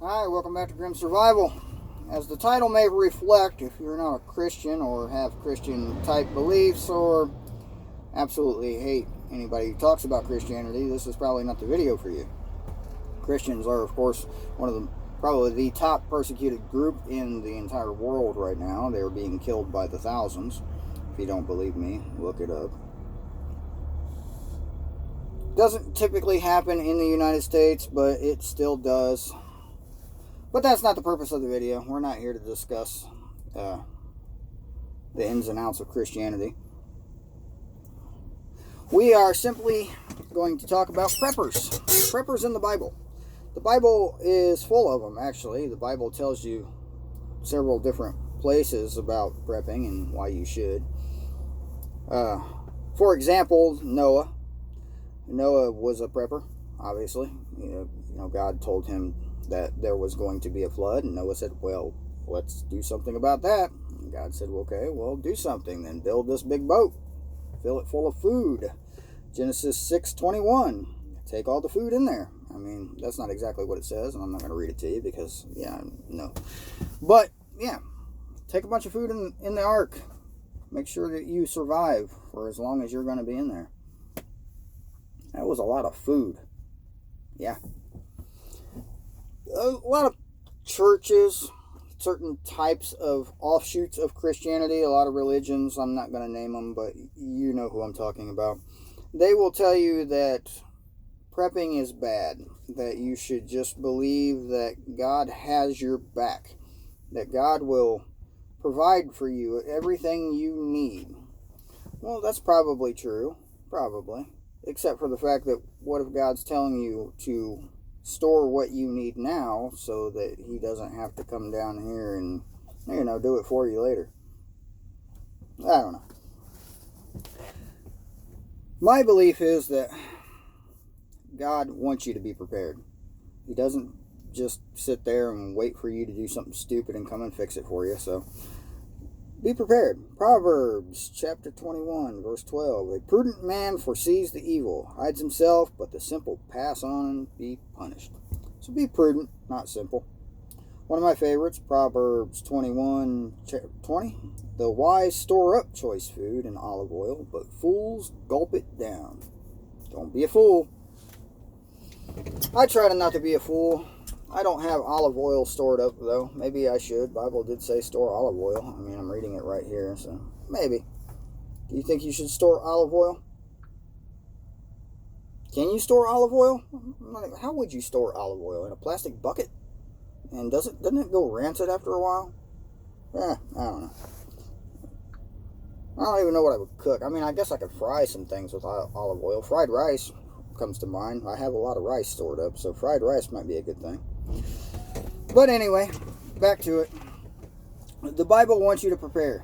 Hi, welcome back to Grim Survival. As the title may reflect, if you're not a Christian or have Christian type beliefs or absolutely hate anybody who talks about Christianity, this is probably not the video for you. Christians are, of course, one of the probably the top persecuted group in the entire world right now. They're being killed by the thousands. If you don't believe me, look it up. Doesn't typically happen in the United States, but it still does. But that's not the purpose of the video. We're not here to discuss the ins and outs of Christianity. We are simply going to talk about preppers. Preppers in the Bible. The Bible is full of them, actually. The Bible tells you several different places about prepping and why you should. For example, Noah. Noah was a prepper, obviously. You know, God told him that there was going to be a flood, and Noah said, well, let's do something about that. And God said, well, okay, well, do something then. Build this big boat. Fill it full of food. Genesis 6:21. Take all the food in there. I mean, that's not exactly what it says, and I'm not going to read it to you because, no. But, yeah, take a bunch of food in the ark. Make sure that you survive for as long as you're going to be in there. That was a lot of food. Yeah. A lot of churches, certain types of offshoots of Christianity, a lot of religions, I'm not going to name them, but you know who I'm talking about. They will tell you that prepping is bad, that you should just believe that God has your back, that God will provide for you everything you need. Well, that's probably true, probably, except for the fact that what if God's telling you to store what you need now so that he doesn't have to come down here and, do it for you later? I don't know. My belief is that God wants you to be prepared. He doesn't just sit there and wait for you to do something stupid and come and fix it for you. So be prepared. Proverbs chapter 21, verse 12. A prudent man foresees the evil, hides himself, but the simple pass on and be punished. So be prudent, not simple. One of my favorites, Proverbs 21, 20. The wise store up choice food and olive oil, but fools gulp it down. Don't be a fool. I try to not to be a fool. I don't have olive oil stored up, though. Maybe I should. Bible did say store olive oil. I mean, I'm reading it right here, so maybe. Do you think you should store olive oil? Can you store olive oil? How would you store olive oil? In a plastic bucket? And doesn't it go rancid after a while? I don't know. I don't even know what I would cook. I mean, I guess I could fry some things with olive oil. Fried rice comes to mind. I have a lot of rice stored up, so fried rice might be a good thing. But anyway, back to it. The Bible wants you to prepare.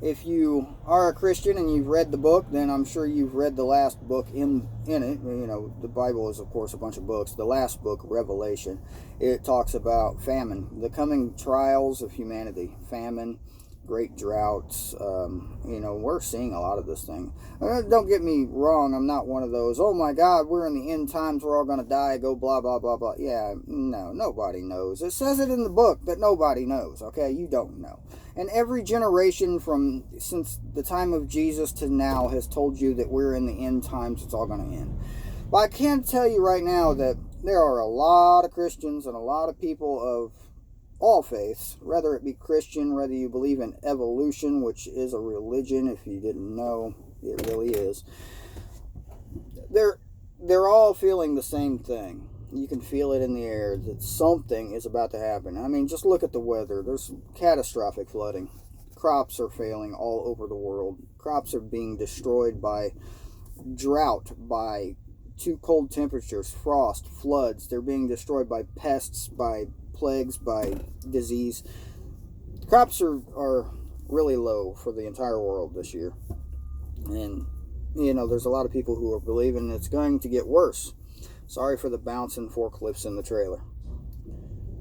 If you are a Christian and you've read the book, then I'm sure you've read the last book in it. The Bible is, of course, a bunch of books. The last book, Revelation, it talks about famine, the coming trials of humanity, famine, great droughts. We're seeing a lot of this thing. Don't get me wrong, I'm not one of those, oh my God, we're in the end times, we're all going to die, go blah, blah, blah, blah. Yeah, no, nobody knows. It says it in the book, but nobody knows, okay? You don't know. And every generation since the time of Jesus to now has told you that we're in the end times, it's all going to end. But I can tell you right now that there are a lot of Christians and a lot of people of all faiths, whether it be Christian, whether you believe in evolution, which is a religion, if you didn't know, it really is. They're all feeling the same thing. You can feel it in the air that something is about to happen. I mean, just look at the weather. There's catastrophic flooding. Crops are failing all over the world. Crops are being destroyed by drought, by too cold temperatures, frost, floods. They're being destroyed by pests, by plagues, by disease. Crops are really low for the entire world this year. And, there's a lot of people who are believing it's going to get worse. Sorry for the bouncing forklifts in the trailer.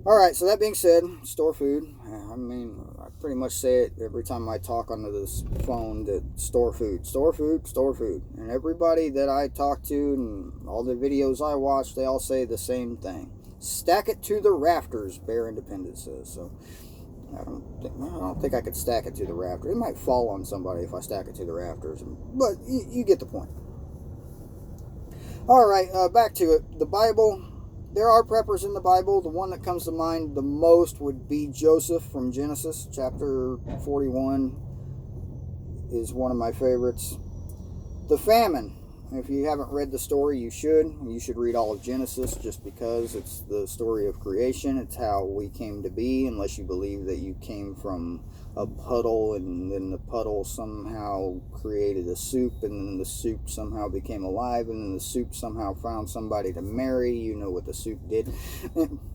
Alright, so that being said, store food. I mean, I pretty much say it every time I talk onto this phone, that store food, store food, store food. And everybody that I talk to and all the videos I watch, they all say the same thing. Stack it to the rafters, Bear Independence says. So I don't think I could stack it to the rafters. It might fall on somebody if I stack it to the rafters, but you get the point. All right, back to it. The Bible. There are preppers in the Bible. The one that comes to mind the most would be Joseph from Genesis. Chapter 41 is one of my favorites. The famine. If you haven't read the story, you should. You should read all of Genesis just because it's the story of creation. It's how we came to be, unless you believe that you came from a puddle and then the puddle somehow created a soup and then the soup somehow became alive and then the soup somehow found somebody to marry. You know what the soup did.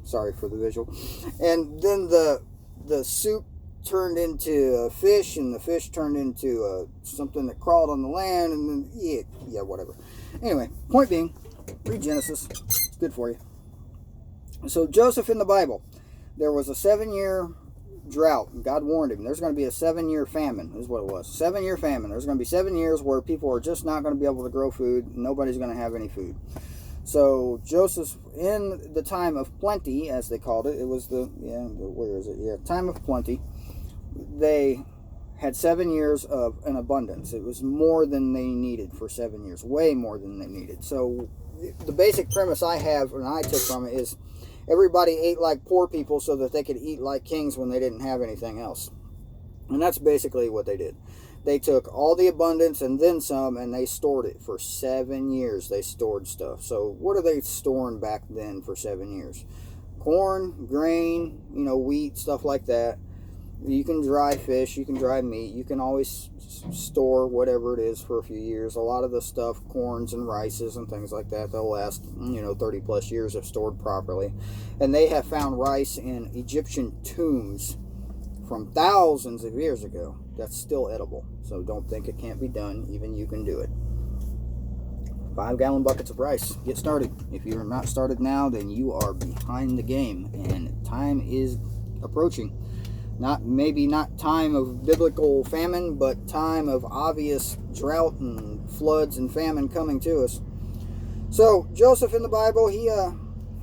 Sorry for the visual. And then the soup turned into a fish, and the fish turned into something that crawled on the land, and then yeah, whatever. Anyway, point being, read Genesis. It's good for you. So Joseph in the Bible, there was a 7-year drought. God warned him there's going to be a 7-year famine, is what it was. 7-year famine. There's going to be 7 years where people are just not going to be able to grow food. Nobody's going to have any food. So Joseph, in the time of plenty, as they called it, it was time of plenty. They had 7 years of an abundance. It was more than they needed for 7 years, way more than they needed. So the basic premise I have and I took from it is everybody ate like poor people so that they could eat like kings when they didn't have anything else. And that's basically what they did. They took all the abundance and then some, and they stored it for 7 years. They stored stuff. So what are they storing back then for 7 years? Corn, grain, wheat, stuff like that. You can dry fish, you can dry meat, you can always store whatever it is for a few years. A lot of the stuff, corns and rices and things like that, they'll last 30 plus years if stored properly. And they have found rice in Egyptian tombs from thousands of years ago that's still edible. So don't think it can't be done. Even you can do it. 5-gallon buckets of rice. Get started. If you're not started now, then you are behind the game, and time is approaching. Maybe not time of biblical famine, but time of obvious drought and floods and famine coming to us. So Joseph in the Bible, he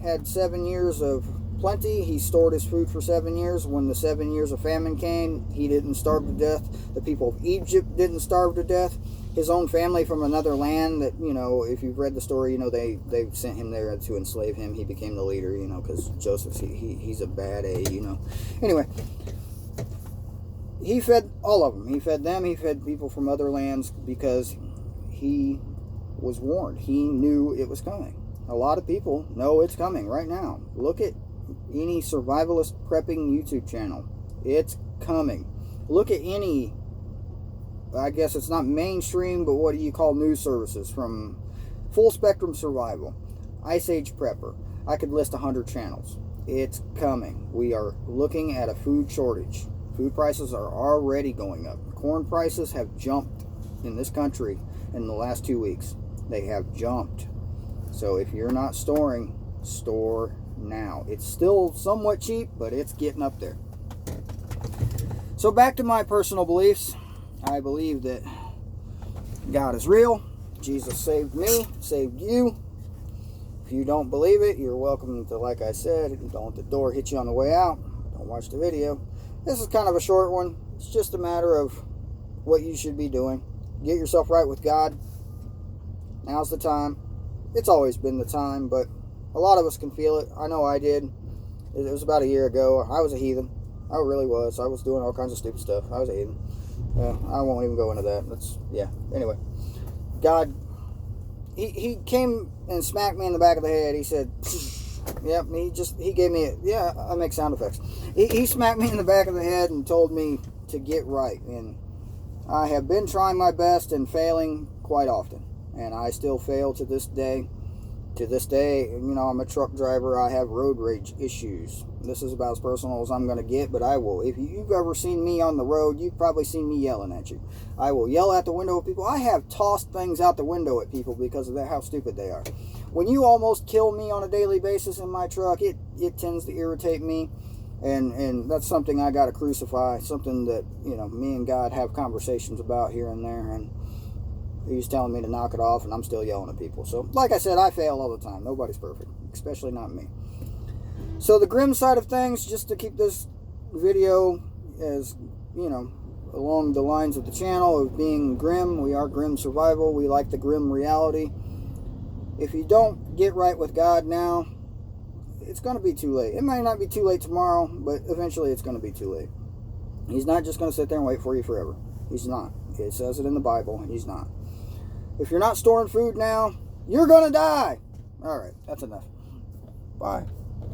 had 7 years of plenty. He stored his food for 7 years. When the 7 years of famine came, he didn't starve to death. The people of Egypt didn't starve to death. His own family from another land that, if you've read the story, they sent him there to enslave him. He became the leader, because Joseph, he's a bad A, Anyway, he fed all of them. He fed them. He fed people from other lands because he was warned. He knew it was coming. A lot of people know it's coming right now. Look at any survivalist prepping YouTube channel. It's coming. Look at any, I guess it's not mainstream, but what do you call news services, from Full Spectrum Survival, Ice Age Prepper. I could list 100 channels. It's coming. We are looking at a food shortage. Food prices are already going up. Corn prices have jumped in this country in the last 2 weeks. They have jumped. So if you're not storing, store now. It's still somewhat cheap, but it's getting up there. So back to my personal beliefs. I believe that God is real. Jesus saved me, saved you. If you don't believe it, you're welcome to, like I said, don't let the door hit you on the way out. Don't watch the video. This is kind of a short one. It's just a matter of what you should be doing. Get yourself right with God. Now's the time. It's always been the time, but a lot of us can feel it. I know I did. It was about a year ago. I was a heathen. I really was. I was doing all kinds of stupid stuff. I was a heathen. I won't even go into that. Anyway, God, he came and smacked me in the back of the head. He said, yep, he gave me I make sound effects. He smacked me in the back of the head and told me to get right. And I have been trying my best and failing quite often. And I still fail to this day. To this day, I'm a truck driver. I have road rage issues. This is about as personal as I'm going to get, but I will. If you've ever seen me on the road, you've probably seen me yelling at you. I will yell out the window at people. I have tossed things out the window at people because of how stupid they are. When you almost kill me on a daily basis in my truck, it tends to irritate me. And that's something I got to crucify. Something that, me and God have conversations about here and there. And he's telling me to knock it off, and I'm still yelling at people. So, like I said, I fail all the time. Nobody's perfect, especially not me. So the grim side of things, just to keep this video as, you know, along the lines of the channel of being grim. We are grim survival. We like the grim reality. If you don't get right with God now, it's going to be too late. It might not be too late tomorrow, but eventually it's going to be too late. He's not just going to sit there and wait for you forever. He's not. It says it in the Bible. He's not. If you're not storing food now, you're going to die. All right, that's enough. Bye.